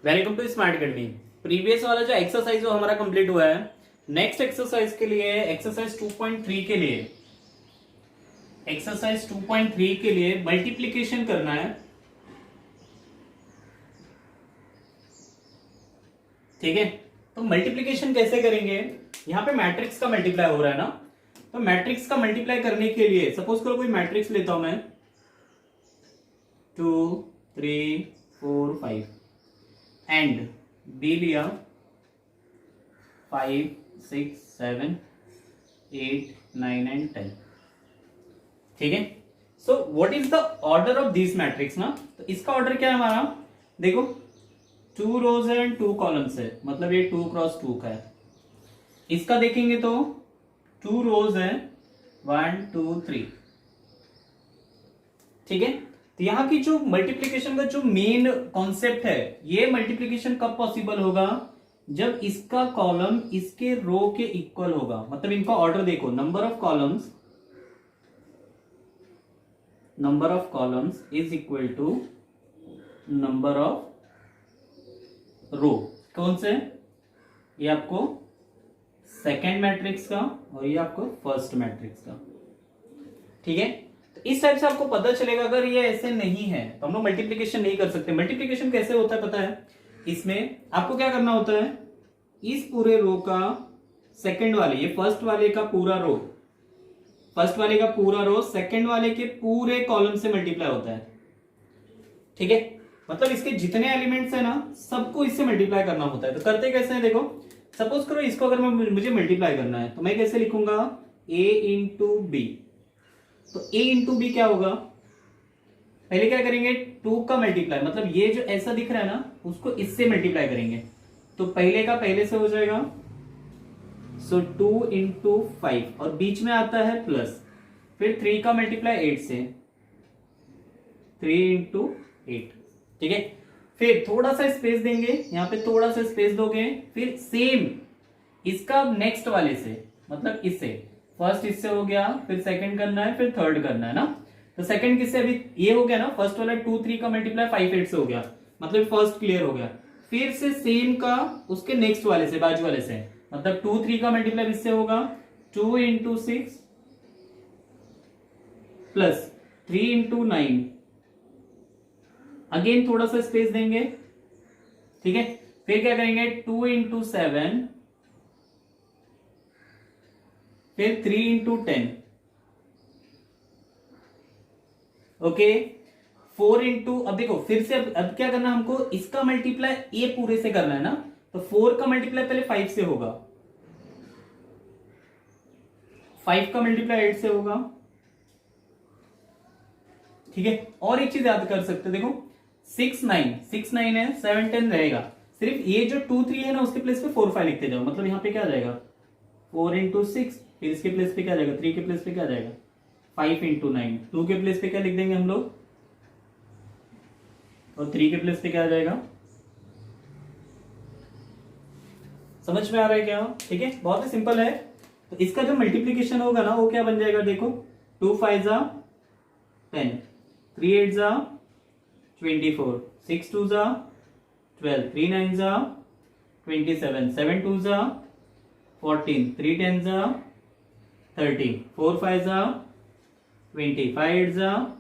Welcome to Smart Academy. Previous वाला जो exercise वो हमारा कंप्लीट हुआ है। नेक्स्ट एक्सरसाइज के लिए एक्सरसाइज 2.3 के लिए मल्टीप्लीकेशन करना है। ठीक है, तो मल्टीप्लीकेशन कैसे करेंगे? यहाँ पे मैट्रिक्स का मल्टीप्लाई हो रहा है ना, तो मैट्रिक्स का मल्टीप्लाई करने के लिए सपोज करो कोई मैट्रिक्स लेता हूं मैं 2 3 4 5 एंड बी लिया 5 6 7 8 9 एंड 10। ठीक है, so what is the order of this matrix ना, तो इसका ऑर्डर क्या है हमारा? देखो 2 रोज है एंड 2 कॉलम्स है, मतलब ये 2 क्रॉस 2 का है। इसका देखेंगे तो 2 रोज है 1 2 3। ठीक है, तो यहां की जो मल्टीप्लीकेशन का जो मेन कॉन्सेप्ट है, ये मल्टीप्लीकेशन कब पॉसिबल होगा? जब इसका कॉलम इसके रो के इक्वल होगा। मतलब इनका ऑर्डर देखो, number of columns is equal to number of row. कौन से? ये आपको सेकेंड मैट्रिक्स का और ये आपको फर्स्ट मैट्रिक्स का। ठीक है, तो इस टाइप से आपको पता चलेगा। अगर ये ऐसे नहीं है तो हम लोग मल्टीप्लीकेशन नहीं कर सकते। मल्टीप्लीकेशन कैसे होता है पता है? इसमें आपको क्या करना होता है, इस पूरे रो का सेकंड वाले, ये फर्स्ट वाले का पूरा रो सेकंड वाले के पूरे कॉलम से मल्टीप्लाई होता है। ठीक है, मतलब इसके जितने एलिमेंट्स है ना, सबको इससे मल्टीप्लाई करना होता है। तो करते कैसे हैं देखो, सपोज करो इसको अगर मुझे मल्टीप्लाई करना है तो मैं कैसे लिखूंगा? a into B. तो a इंटू बी क्या होगा? पहले क्या करेंगे, 2 का मल्टीप्लाई, मतलब ये जो ऐसा दिख रहा है ना, उसको इससे मल्टीप्लाई करेंगे। तो पहले का पहले से हो जाएगा, सो 2 इंटू 5 और बीच में आता है प्लस, फिर 3 का मल्टीप्लाई 8 से, 3 इंटू 8। ठीक है, फिर थोड़ा सा स्पेस देंगे, यहां पे थोड़ा सा स्पेस दोगे, फिर सेम इसका नेक्स्ट वाले से, मतलब इससे, फर्स्ट इससे हो गया, फिर सेकंड करना है, फिर थर्ड करना है ना। तो सेकंड किससे? अभी ये हो गया ना, फर्स्ट वाला 2 3 का मल्टीप्लाई 5 8 से हो गया, मतलब फर्स्ट क्लियर हो गया। फिर से सेम का उसके नेक्स्ट वाले से, बाजू वाले से, मतलब 2 3 का मल्टीप्लाई इससे होगा 2 इंटू 6 प्लस 3 इंटू 9। अगेन थोड़ा सा स्पेस देंगे। ठीक है, फिर क्या करेंगे, 2 इंटू 7, फिर 3 इंटू 10। ओके, 4 इंटू, अब देखो फिर से अब क्या करना हमको, इसका मल्टीप्लाई ए पूरे से करना है ना, तो 4 का मल्टीप्लाई पहले 5 से होगा, 5 का मल्टीप्लाई 8 से होगा। ठीक है, और एक चीज याद कर सकते, देखो 6 9 है, 7 10 रहेगा। सिर्फ ये जो 2 3 है ना, उसके प्लेस पे 4 5 लिखते जाओ। मतलब यहां पे क्या आ जाएगा, 4 इंटू 6, फिर इसके प्लेस पे क्या जाएगा, 3 के प्लेस पे क्या जाएगा, 5 इंटू 9। 2 के प्लेस पे क्या लिख देंगे हम लोग, और 3 के प्लेस पे क्या आ जाएगा। समझ में आ रहा है क्या? ठीक है, बहुत ही सिंपल है। तो इसका जो मल्टीप्लीकेशन होगा ना, वो क्या बन जाएगा, देखो 2 5 जा 10, 3 8 जा 24, 6 2 जा 12, 3 9 जा 27, 7 2 जा 14, 3 10 जा 30, 4 5 जा 20, 5 8 जा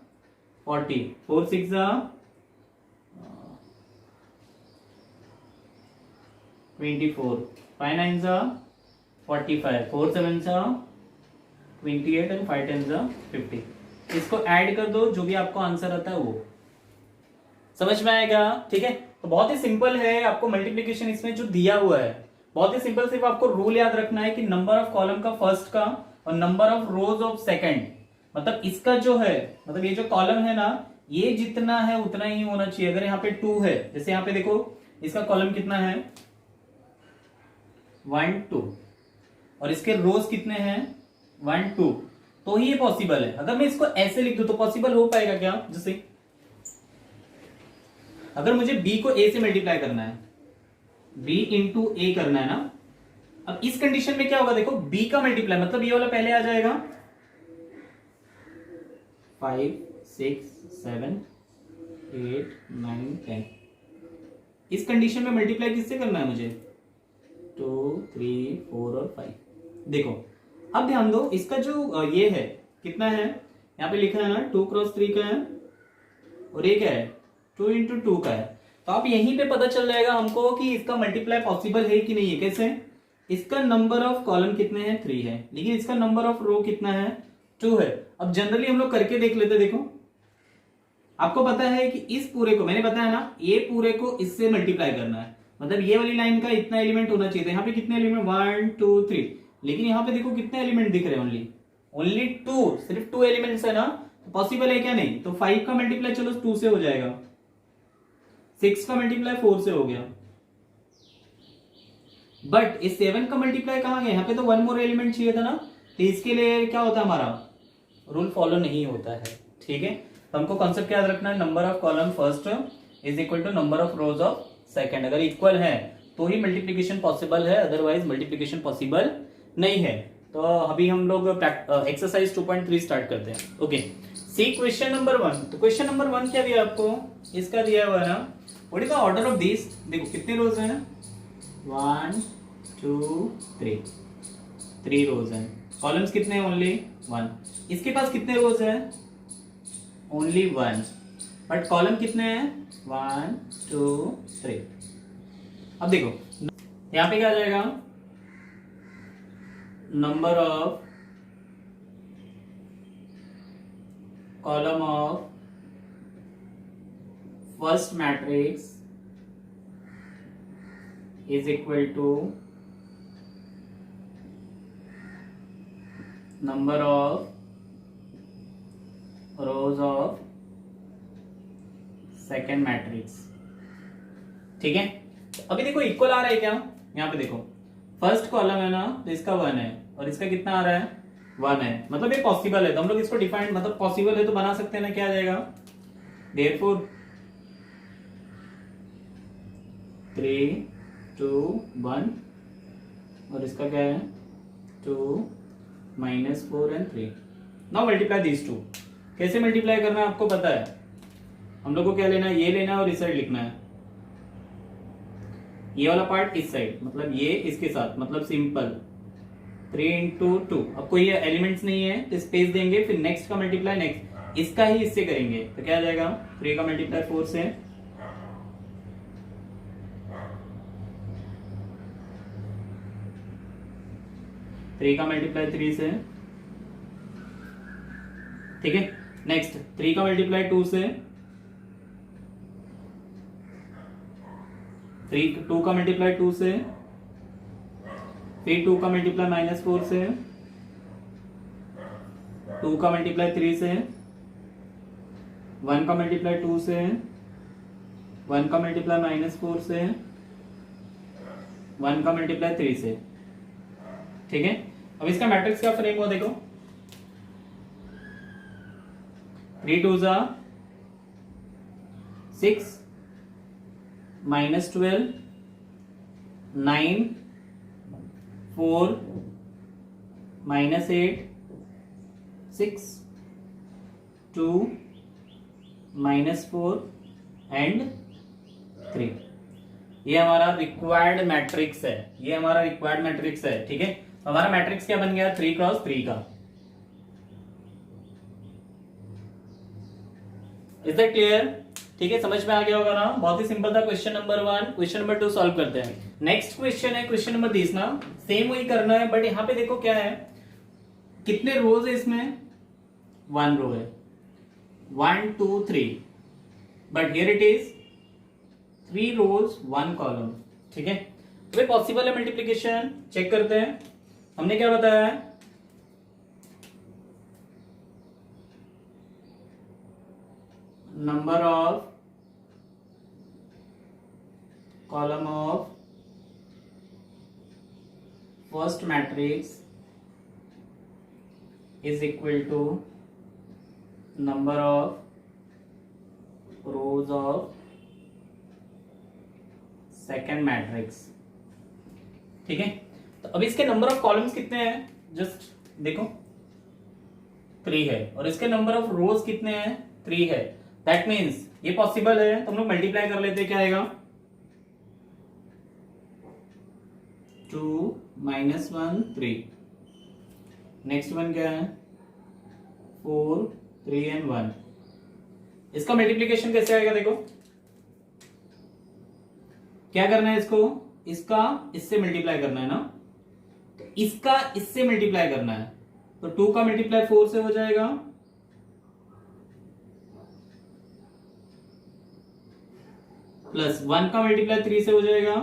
40, 4 6 जा 24, 5 9 जा 45, 4 7 जा 28 एंड 5 10 जा 50। इसको ऐड कर दो, जो भी आपको आंसर आता है वो। समझ में आएगा? ठीक है, तो बहुत ही सिंपल है। आपको मल्टीप्लीकेशन इसमें जो दिया हुआ है बहुत ही सिंपल, सिर्फ आपको रूल याद रखना है कि नंबर ऑफ कॉलम का फर्स्ट का और number of rows of second, मतलब इसका जो है, मतलब ये जो कॉलम है ना, ये जितना है उतना ही होना चाहिए। अगर यहाँ पे 2 है, जैसे यहाँ पे देखो इसका कॉलम कितना है 1 2, और इसके रोज कितने हैं 1 2, तो ही ये पॉसिबल है। अगर मैं इसको ऐसे लिख दूं तो पॉसिबल हो पाएगा क्या? जैसे अगर मुझे b को a से मल्टीप्लाई करना है, b इंटू ए करना है ना, अब इस कंडीशन में क्या होगा, देखो b का मल्टीप्लाई, मतलब ये वाला पहले आ जाएगा 5 6 7 8 9 10। इस कंडीशन में मल्टीप्लाई किससे करना है मुझे, 2 3 4 और 5। देखो अब ध्यान दो, इसका जो ये है कितना है, यहाँ पे लिखा है ना 2 क्रॉस 3 का है और ये क्या है 2 इंटू 2 का है। तो आप यहीं पे पता चल जाएगा हमको कि इसका मल्टीप्लाई पॉसिबल है कि नहीं है। कैसे, इसका नंबर ऑफ कॉलम कितने हैं 3 है, लेकिन इसका नंबर ऑफ रो कितना है 2 है। अब जनरली हम लोग करके देख लेते, देखो आपको पता है कि इस पूरे को मैंने बताया ना, ये पूरे को इससे मल्टीप्लाई करना है, मतलब ये वाली लाइन का इतना एलिमेंट होना चाहिए था। यहाँ पे कितने एलिमेंट 1 2 3, लेकिन यहाँ पे देखो कितने एलिमेंट दिख रहे हैं, ओनली 2, सिर्फ 2 एलिमेंट्स है ना, तो पॉसिबल है क्या, नहीं। तो 5 का मल्टीप्लाई चलो 2 से हो जाएगा, 6 का मल्टीप्लाई 4 से हो गया, बट इस 7 का मल्टीप्लाई कहां गया, यहाँ पे तो 1 मोर एलिमेंट चाहिए था ना, तो इसके लिए क्या होता है, हमारा रूल फॉलो नहीं होता है। ठीक है, तो हमको कॉन्सेप्ट याद रखना है, number of column first is equal to number of rows of second. अगर इक्वल है तो ही मल्टीप्लिकेशन पॉसिबल है, अदरवाइज मल्टीप्लिकेशन पॉसिबल नहीं है। तो अभी हम लोग एक्सरसाइज 2.3 स्टार्ट करते हैं। ओके, सी क्वेश्चन नंबर 1। तो क्वेश्चन नंबर 1 क्या दिया आपको, इसका दिया हुआ है ना, what is the order of this. देखो कितने रोज हैं, 1 2 3 रोज हैं, कॉलम्स कितने हैं, ओनली 1। इसके पास कितने रोज हैं, ओनली 1, बट कॉलम कितने हैं 1 2 3। अब देखो यहां पे क्या आ जाएगा, number of column of first matrix is equal to number of rows of second matrix. ठीक है, अभी देखो इक्वल आ रहा है क्या, यहाँ पे देखो फर्स्ट कॉलम है ना, तो इसका 1 है और इसका कितना आ रहा है 1 है, मतलब ये पॉसिबल है। तो हम लोग इसको डिफाइंड, मतलब पॉसिबल है तो बना सकते हैं ना, क्या आ जाएगा, देयरफॉर 3 2 1, और इसका क्या है 2 -4 and 3। Now multiply these two. कैसे मल्टीप्लाई करना है आपको पता है, हम लोग को क्या लेना है, ये लेना है और इस साइड लिखना है, ये वाला पार्ट इस साइड, मतलब ये इसके साथ, मतलब सिंपल 3 इंटू 2। अब कोई एलिमेंट्स नहीं है तो स्पेस देंगे, फिर नेक्स्ट का मल्टीप्लाई नेक्स्ट इसका ही इससे करेंगे, तो क्या आ जाएगा 3 का मल्टीप्लाई 4 से, 3 का मल्टीप्लाई 3 से, ठीक है। नेक्स्ट 3 का मल्टीप्लाई 2 से, 2 का मल्टीप्लाई 2 से, फिर 2 का मल्टीप्लाई -4 से, 2 का मल्टीप्लाई 3 से, 1 का मल्टीप्लाई 2 से, 1 का मल्टीप्लाई -4 से, 1 का मल्टीप्लाई 3 से। ठीक है, अब इसका मैट्रिक्स का फ्रेम हो देखो, 3 2 जा 6 -12 9 4 -8 6 2 -4 एंड 3। ये हमारा रिक्वायर्ड मैट्रिक्स है, ये हमारा रिक्वायर्ड मैट्रिक्स है। ठीक है, हमारा मैट्रिक्स क्या बन गया 3 क्रॉस 3 का। Is that clear? ठीक है, समझ में आ गया होगा ना, बहुत ही सिंपल था question number 1। Question number 2 solve करते हैं। नेक्स्ट क्वेश्चन है क्वेश्चन नंबर 30 ना, सेम वही करना है, बट यहां पे देखो क्या है, कितने रोज है इसमें, 1 रो है, 1 2 3, but here it is 3 rows 1 column. ठीक है, तो पॉसिबल है मल्टीप्लीकेशन, चेक करते हैं। हमने क्या बताया है, number of column of first matrix is equal to number of rows of second matrix. ठीक है, तो अब इसके नंबर ऑफ कॉलम्स कितने हैं, जस्ट देखो 3 है, और इसके नंबर ऑफ रोज कितने हैं 3 है। दैट मीन्स ये पॉसिबल है, तो हम लोग मल्टीप्लाई कर लेते हैं, क्या आएगा 2 -1 3। नेक्स्ट वन क्या है 4 3 एंड 1। इसका मल्टीप्लीकेशन कैसे आएगा देखो, क्या करना है इसको, इसका इससे मल्टीप्लाई करना है ना, तो इसका इससे मल्टीप्लाई करना है, तो 2 का मल्टीप्लाई 4 से हो जाएगा, प्लस 1 का मल्टीप्लाई 3 से हो जाएगा,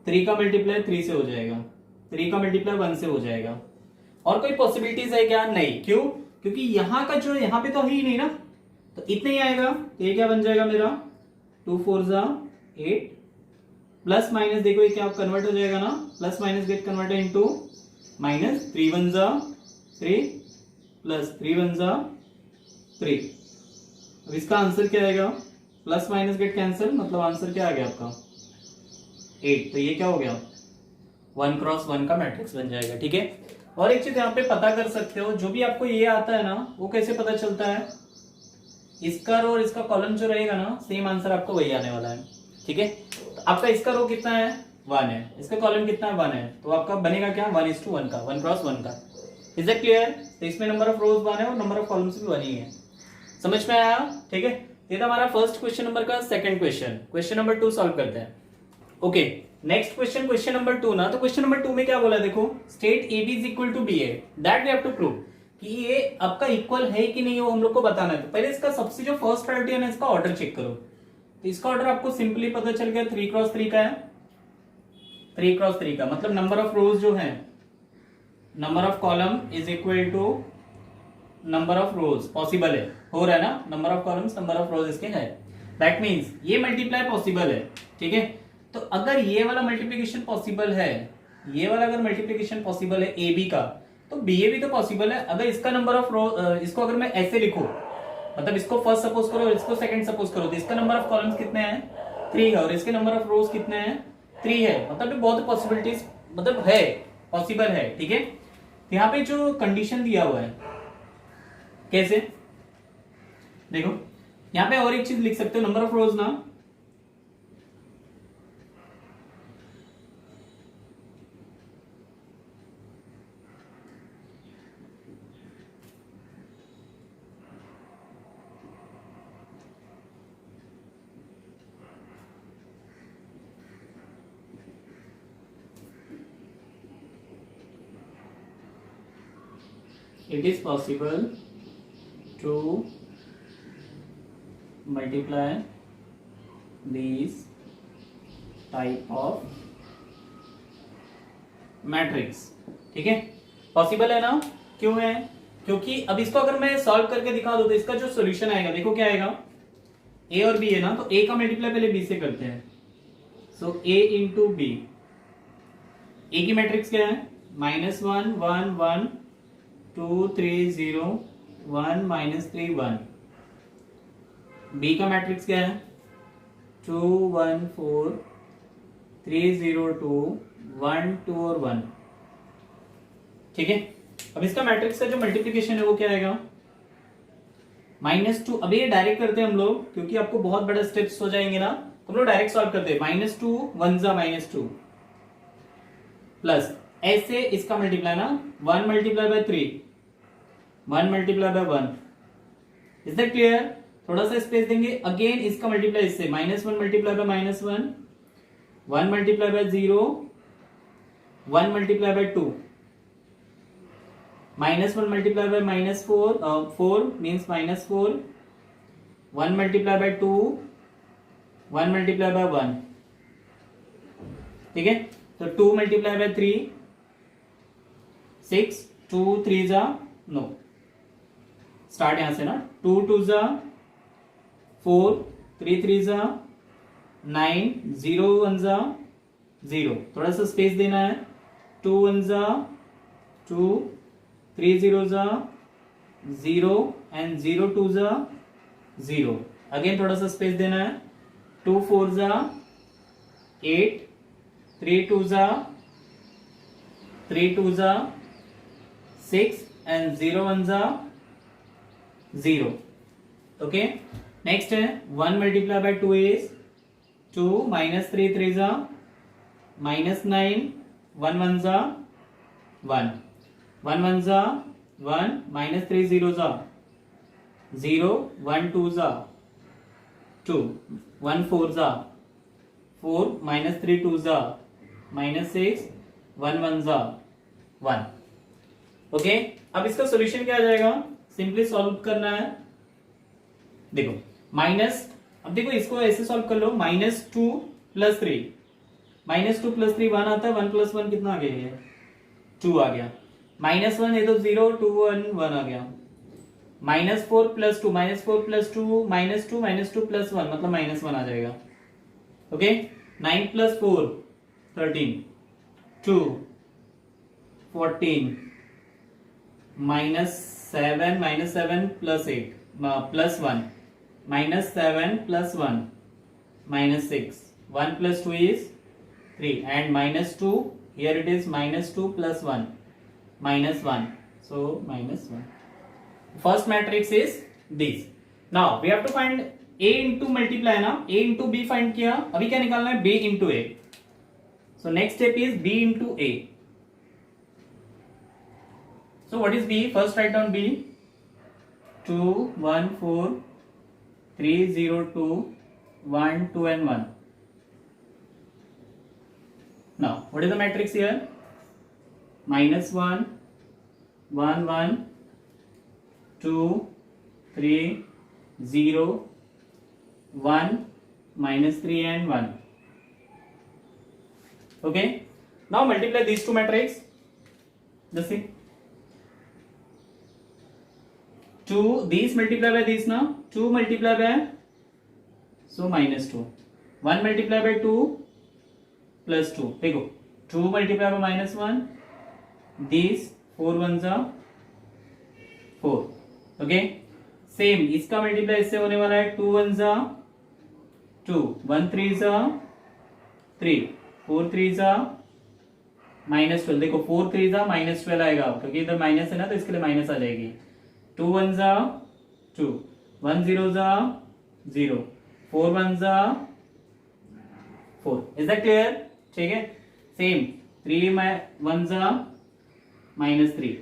3 का मल्टीप्लाई 3 से हो जाएगा, 3 का मल्टीप्लाई 1 से हो जाएगा। और कोई पॉसिबिलिटीज है क्या, नहीं, क्यों, क्योंकि यहां का जो यहां पे तो है ही नहीं ना, तो इतना ही आएगा, तो ये क्या बन जाएगा मेरा 2 4 8, प्लस माइनस देखो ये क्या कन्वर्ट हो जाएगा ना, plus minus get converted into minus, 3 1 3 plus 3 1 3। अब इसका आंसर क्या आएगा, प्लस माइनस गेट कैंसिल, मतलब आंसर क्या आ गया आपका 8। तो ये क्या हो गया 1 क्रॉस 1 का मैट्रिक्स बन जाएगा। ठीक है, और एक चीज यहाँ पे पता कर सकते हो, जो भी आपको ये आता है ना वो कैसे पता चलता है, इसका रो और इसका कॉलम जो रहेगा ना सेम आंसर आपको वही आने वाला है। ठीक है, तो आपका इसका रो कितना है 1 है, इसका कॉलम कितना है 1 है, तो आपका बनेगा क्या 1:1 का, 1 क्रॉस 1 का। इज दैट क्लियर, तो इसमें नंबर ऑफ रोज 1 है और नंबर ऑफ कॉलम्स भी 1 ही है। समझ में आया। ठीक है, ये था हमारा फर्स्ट क्वेश्चन नंबर का second question. Question number 2 solve करते हैं। Okay, next question, question number 2 ना, तो क्वेश्चन नंबर 2 में क्या बोला देखो, state A B is equal to B A, that we have to prove कि ये आपका इक्वल है कि नहीं, वो हम लोग को बताना है। तो पहले इसका सबसे जो फर्स्ट प्रायोरिटी है ना, इसका ऑर्डर चेक करो। तो इसका ऑर्डर आपको सिंपली पता चल गया 3 क्रॉस 3 का है, 3 क्रॉस 3 का मतलब नंबर ऑफ रोज जो है, number of column is equal to number of rows, possible है, हो रहा है ना, number of columns number of rows इसके है, दैट मींस ये मल्टीप्लाई पॉसिबल है। ठीक है, तो अगर ये वाला मल्टीप्लिकेशन पॉसिबल है, ये वाला अगर मल्टीप्लिकेशन पॉसिबल है ए बी का, तो बी ए भी तो पॉसिबल है। अगर इसका नंबर ऑफ रो, इसको अगर मैं ऐसे लिखूं, मतलब इसको फर्स्ट सपोज करो और इसको सेकंड सपोज करो, तो इसका नंबर ऑफ कॉलम्स कितने हैं 3 है और इसके नंबर ऑफ रोज कितने हैं 3 है, मतलब ये बहुत पॉसिबिलिटीज मतलब है, पॉसिबल है। ठीक है, यहाँ पे जो कंडीशन दिया हुआ है कैसे देखो, यहाँ पे और एक चीज लिख सकते हो, नंबर ऑफ रोज ना, it is possible to multiply these type of matrix। ठीक है, पॉसिबल है ना, क्यों है, क्योंकि अब इसको अगर मैं सॉल्व करके दिखा दूं तो इसका जो सॉल्यूशन आएगा देखो क्या आएगा, ए और बी है ना, तो ए का मल्टीप्लाई पहले बी से करते हैं, सो ए इंटू बी, ए की मैट्रिक्स क्या है -1 1 1 2 3 0 1 -3 1, बी का मैट्रिक्स क्या है 2 1 4 3 0 2 1 2 और 1। ठीक है, अब इसका मैट्रिक्स का जो मल्टीप्लिकेशन है वो क्या आएगा -2। अब ये डायरेक्ट करते हैं हम लोग, क्योंकि आपको बहुत बड़ा स्टेप्स हो जाएंगे ना, तो हम लोग डायरेक्ट सॉल्व करते हैं, -2 1 -2 प्लस ऐसे इसका मल्टीप्लाई ना 1 multiply by 3 1 multiply by 1। Is that clear, थोड़ा सा स्पेस देंगे, अगेन इसका मल्टीप्लाई इससे -1 multiply by -1 1 multiply by 0 1 multiply by 2 -1 multiply by -4 4 means -4 1 multiply by 2 1 multiply by 1। ठीक है, तो 2 मल्टीप्लाई बाय 3 6 2 3 जा नो, स्टार्ट यहां से ना, 2 2 जा 4 3 3 जा 9 0 1 जा 0, थोड़ा सा स्पेस देना है, 2 1 जा 2 3 0 जा 0 एंड 0 2 जा 0, अगेन थोड़ा सा स्पेस देना है, 2 4 जा 8 3 2 जा 3 2 जा 6 एंड 0 1 जा 0। ओके, नेक्स्ट है 1 मल्टीप्लाई बाय 2 इज 2 -3 3 जा -9, 1 1 जा 1, 1 1 जा 1, -3 0 जा 0, 1 2 जा 2, 1 4 जा 4, -3 2 जा -6, 1 1 जा 1। ओके, अब इसका सॉल्यूशन क्या आ जाएगा? सिंपली सॉल्व करना है। देखो माइनस, अब देखो इसको ऐसे सॉल्व कर लो, -2 + 3, -2 + 3 1 आता है, 1 + 1 कितना आ गया? ये 2 आ गया। -1 है तो 0, 2 1 1 आ गया। -4 + 2, -4 + 2 -2 -2 + 1 मतलब -1 आ जाएगा। Okay, 9 + 4 13, 2 14, -7 -7 + 8 +1, -7 + 1 -6, 1 + 2 is 3, and -2 here it is -2 + 1 -1, so -1. First matrix is this. Now we have to find a into multiply ना, a into b find किया, अभी क्या निकालना है? b into a. So next step is b into a. So what is b? First write down b. 2 1 4 3 0 2 1 2 and 1. Now what is the matrix here? -1 1 1 2 3 0 1 -3 and 1. Okay, now multiply these two matrix. Just see, 2 these multiply by these now, 2 multiply by, so -2, 1 multiply by 2 plus 2, देखो 2 multiply by -1, these 4 1 जा 4। Okay, same इसका multiply इससे होने वाला है, 2 1 जा 2, 1 3 जा 3, 4 3 जा -12, देखो 4 3 जा -12 आएगा, क्योंकि इधर माइनस है ना तो इसके लिए माइनस आ जाएगी। 2 1 जा 2, 1 0 जा 0, 4 1 जा 4। Is that clear? ठीक है, सेम 3 1 जा -3,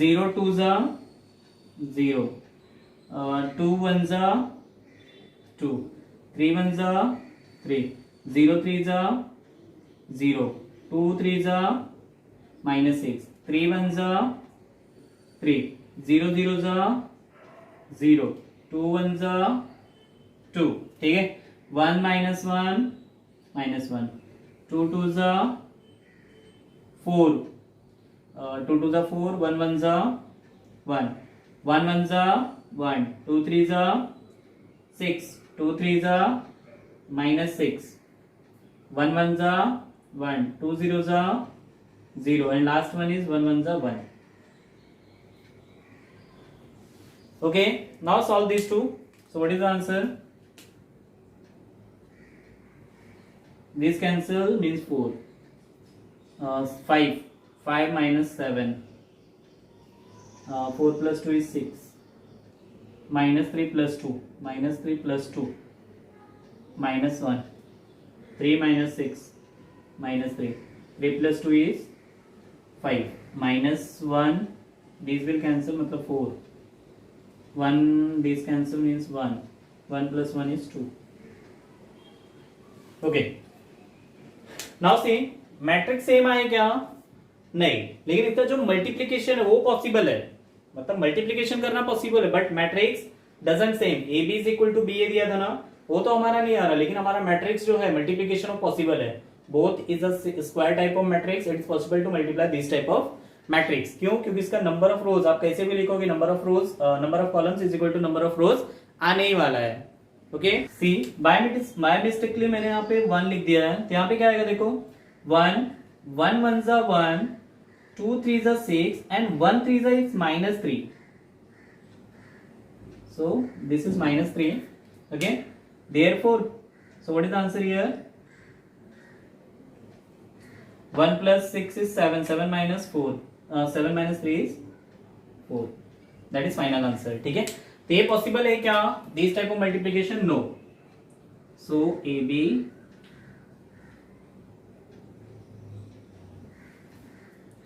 0 2 जा 0, 2 1 जा 2, 3 1 जा 3, 0 3 जा 0, 2 3 जा -6, 3 1 जा 3, 0 0 जा 0, 2 1 जा 2। ठीक है, 1 -1 -1, 2 2 जा 4, 2 2 जा 4, 1 1 जा 1, 1 1 जा 1, 2 3 जा 6, 2 3 जा -6, 1 1 जा 1, 2 0 जा 0, and last one is 1 1 जा 1. Okay, now solve these two. So what is the answer? This cancel means 4. 5 5 minus 7, 4 plus 2 is 6, -3 plus 2, -3 plus 2, -1, 3 minus 6, -3, 3 plus 2 is 5, -1, these will cancel मतलब 4, 1 these cancel means 1, 1 plus 1 is 2. Okay, now see matrix same आए क्या? नहीं, लेकिन इसका जो multiplication है वो possible है, मतलब मल्टीप्लीकेशन करना पॉसिबल है, but matrix doesn't same. A B is equal to B A दिया था ना, वो तो हमारा नहीं आ रहा, लेकिन हमारा मैट्रिक्स जो है मल्टीप्लीकेशन ऑफ पॉसिबल है। Both is a square type of matrix, it is possible to multiply this type of matrix. क्यों? क्योंकि इसका नंबर ऑफ रोज आप कैसे भी लिखोगे, number of rows number of columns is equal to number of rows आने ही वाला है। ओके, सी बाय मिस्टेकली मैंने यहाँ पे 1 लिख दिया है, तो यहाँ पे क्या आएगा देखो, 1 1 1 जा 1, 2 3 जा 6 and 1 3 जा is -3, so this is -3. Okay, therefore, so what is the answer here? 1 plus 6 is 7, 7 minus 4, 7 minus 3 is 4, that is final answer. ठीक है, तो ये पॉसिबल है क्या, this type of multiplication? No. So AB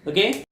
okay